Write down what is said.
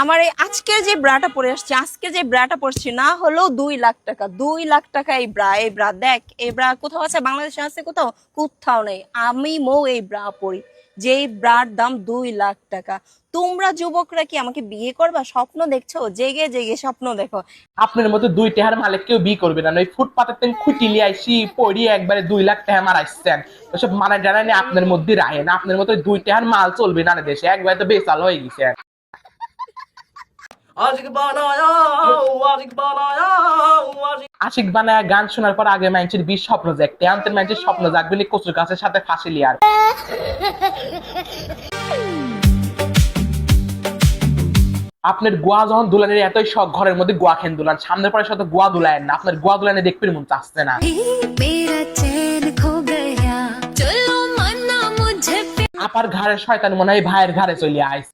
আমার এই আজকের যে ব্রাটা পরে আসছে, আজকে যে ব্রাটা পরছি না হলো 2 লাখ টাকা। 2 লাখ টাকা এই ব্রা দেখ, এই ব্রা কোথাও আছে? বাংলাদেশে আছে কোথাও? কোথাও নেই। আমি এই ব্রা পরি, যেই ব্রার দাম 2 লাখ টাকা। তোমরা যুবকরা কি আমাকে বিয়ে করবা? স্বপ্ন দেখছো? জেগে জেগে স্বপ্ন দেখো। আপনার মতো 2 টাকার মালিক কেউ বিয়ে করবে না। ওই ফুটপাতের থেকে খুঁটিলি আইসি পড়িয়ে একবারে 2 লাখ টাকা মারাইছেন। ওসব মারা জানানি আপনার মধ্যে রাখেন। আপনার মতো 2 টাকার মাল চলবে না দেশে, একবারে তো বেচাল হয়ে গেছে। আশিক বানায় গান শোনার পর আগে মানুষের 20 স্বপ্ন জাগতে, আনতের মানুষের স্বপ্ন জাগবে না কচুর গাছের সাথে ফাঁসি লিয়ার। আপনার গোয়া যখন দুলানের এতই শখ, ঘরের মধ্যে গোয়া খেন দুলান, সামনের পরে সাথে গোয়া দুলায় না। আপনার গোয়া দুলানে দেখবেন মন চাচ্ছে না। আপার ঘাড়ে শয়তান মনে হয় ভাইয়ের ঘাড়ে চলে আইস।